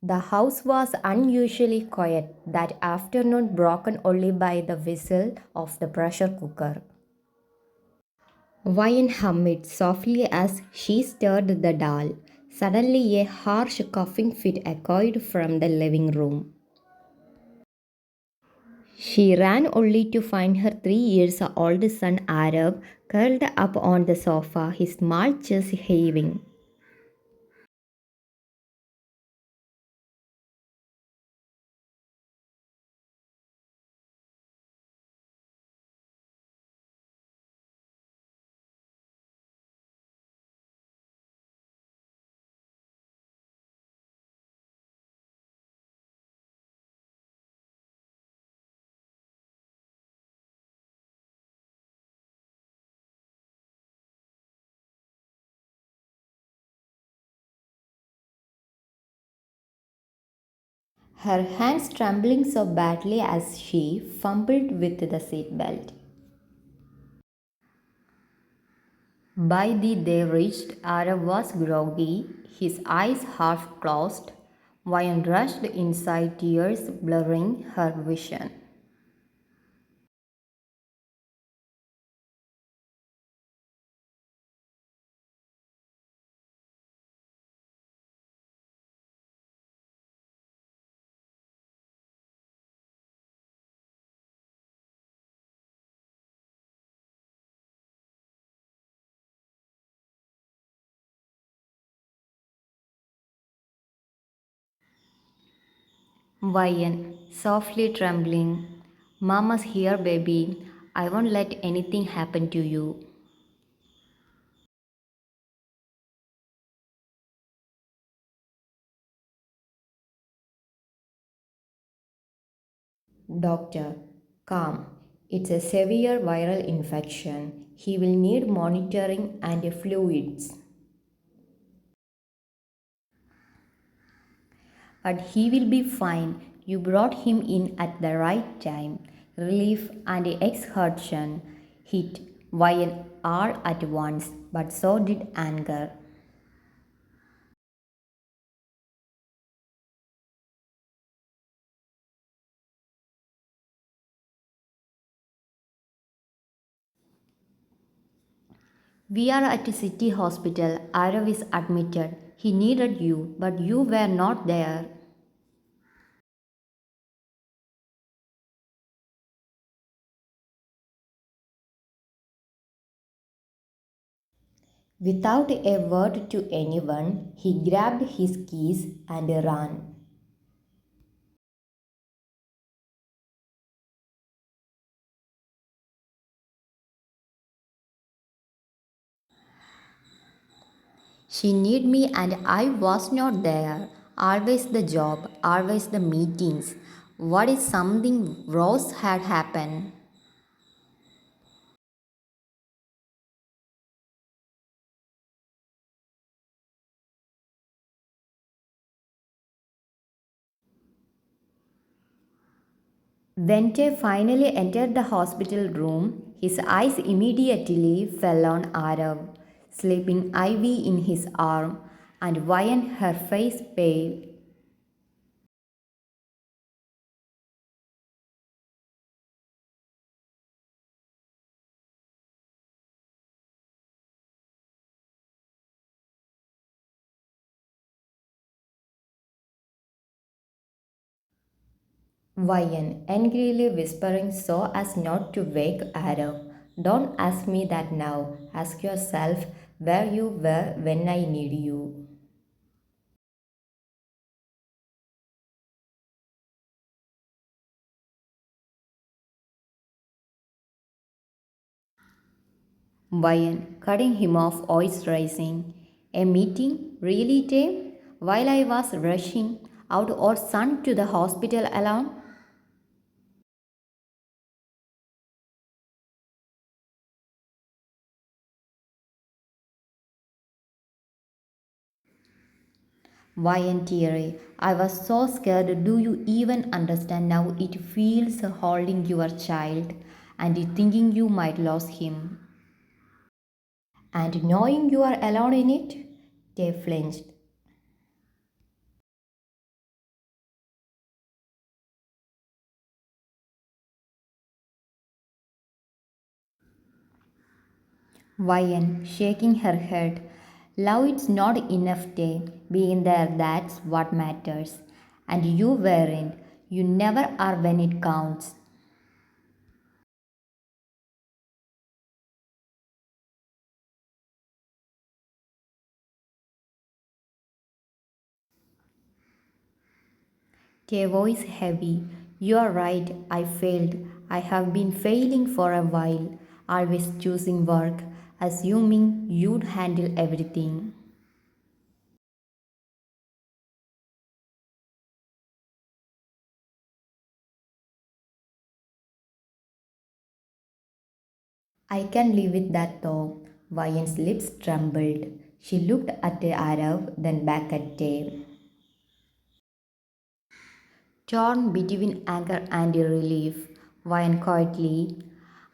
The house was unusually quiet that afternoon, broken only by the whistle of the pressure cooker. Vine hummed softly as she stirred the dal. Suddenly, a harsh coughing fit echoed from the living room. She ran only to find her 3 years old son Aarav curled up on the sofa, his small chest heaving. Her hands trembling so badly as she fumbled with the seatbelt. By the they reached, Aarav was groggy, his eyes half closed. Vian rushed inside, tears blurring her vision. Vian, softly trembling, Mama's here, baby. I won't let anything happen to you. Doctor, calm. It's a severe viral infection. He will need monitoring and fluids. But he will be fine. You brought him in at the right time. Relief and exhaustion hit Vian all at once, but so did anger. We are at a city hospital. Aarav is admitted. He needed you, but you were not there. Without a word to anyone, he grabbed his keys and ran. She needed me and I was not there. Always the job, always the meetings. What if something worse had happened? When Tay finally entered the hospital room, his eyes immediately fell on Aarav, sleeping Ivy in his arm, and Vian, her face pale. Vian, angrily whispering so as not to wake Aarav. Don't ask me that now. Ask yourself where you were when I need you. Vian, cutting him off, voice rising. A meeting? Really, Tay? While I was rushing out or son to the hospital alone? Vian, teary. I was so scared. Do you even understand now? It feels holding your child and thinking you might lose him. And knowing you are alone in it? Tay flinched. Vian, shaking her head. Love it's not enough day. Being there, that's what matters. And you weren't. You never are when it counts. Her voice heavy. You are right, I failed. I have been failing for a while, always choosing work, assuming you'd handle everything. I can live with that though. Vian's lips trembled. She looked at Aarav, then back at Tay. Torn between anger and relief, Vian quietly,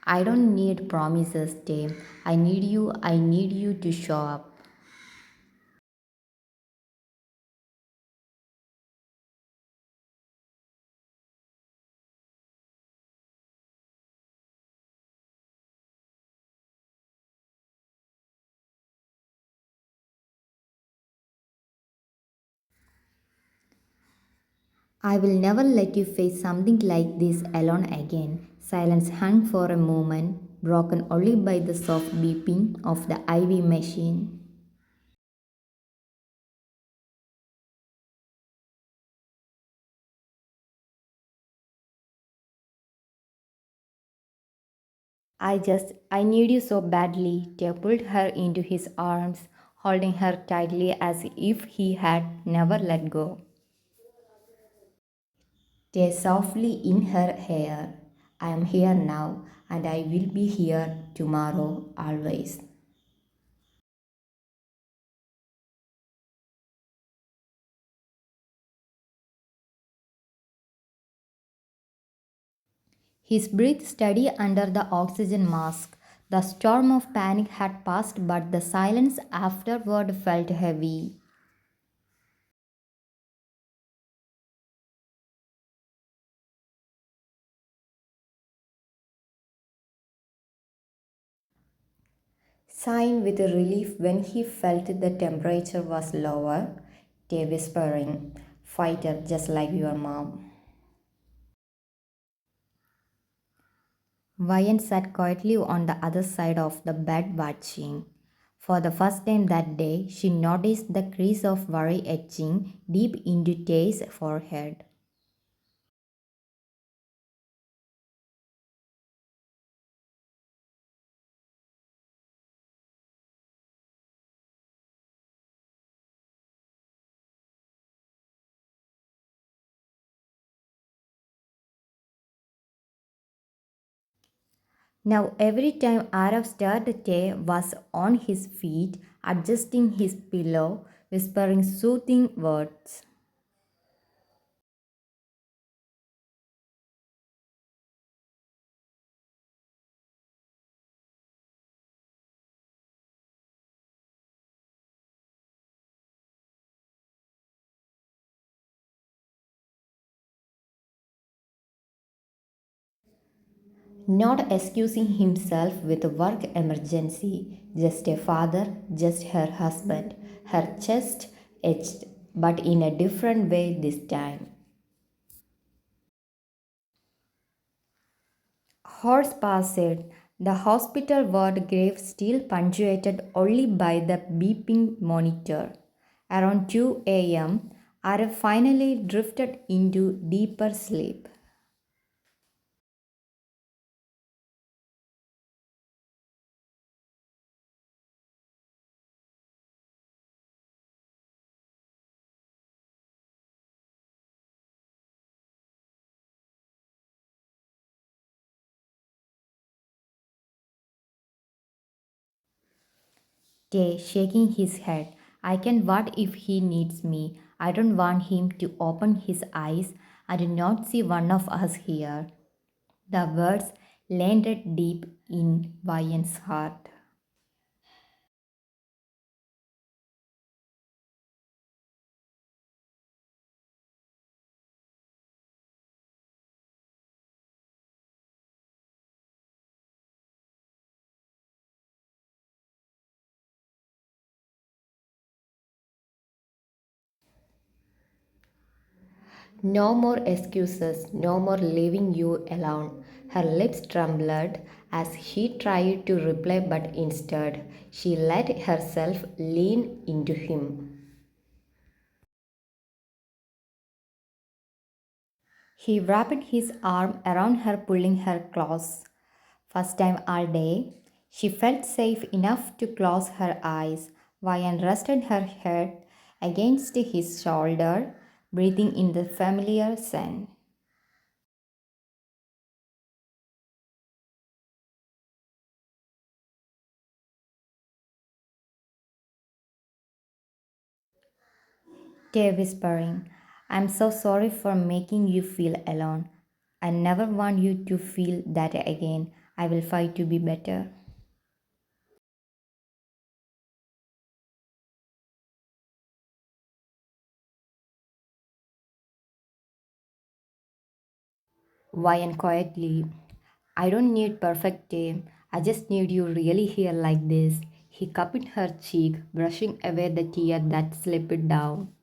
I don't need promises, Tay. I need you to show up. I will never let you face something like this alone again. Silence hung for a moment, broken only by the soft beeping of the IV machine. I need you so badly. Tia pulled her into his arms, holding her tightly as if he had never let go. Tia softly in her hair. I am here now, and I will be here tomorrow, always. His breath steady under the oxygen mask. The storm of panic had passed, but the silence afterward felt heavy. Sighing with relief when he felt the temperature was lower, they whispering, fighter just like your mom. Vian sat quietly on the other side of the bed watching. For the first time that day, she noticed the crease of worry etching deep into Tay's forehead. Now, every time Aarav stirred, Tay was on his feet, adjusting his pillow, whispering soothing words. Not excusing himself with a work emergency, just a father, just her husband, her chest etched, but in a different way this time. Hours passed, the hospital ward grave still punctuated only by the beeping monitor. Around 2 a.m., Arif finally drifted into deeper sleep. Tay shaking his head. I can what if he needs me. I don't want him to open his eyes and not see one of us here. The words landed deep in Vian's heart. No more excuses, no more leaving you alone. Her lips trembled as she tried to reply, but instead she let herself lean into him. He wrapped his arm around her, pulling her close. First time all day, she felt safe enough to close her eyes. Ryan rested her head against his shoulder, breathing in the familiar scent. Tay whispering, I'm so sorry for making you feel alone. I never want you to feel that again. I will fight to be better. Ryan quietly, I don't need perfect day. I just need you really here like this. He cupped her cheek, brushing away the tear that slipped down.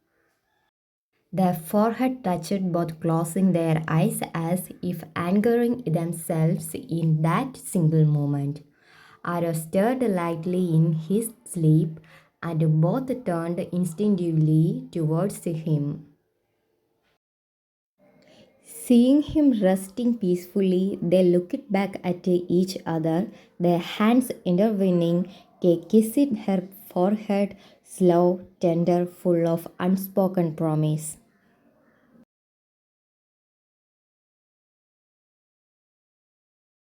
Their forehead touched, both closing their eyes as if anchoring themselves in that single moment. Aarav stirred lightly in his sleep, and both turned instinctively towards him. Seeing him resting peacefully, they looked back at each other, their hands intertwining. They kissed her forehead, slow, tender, full of unspoken promise.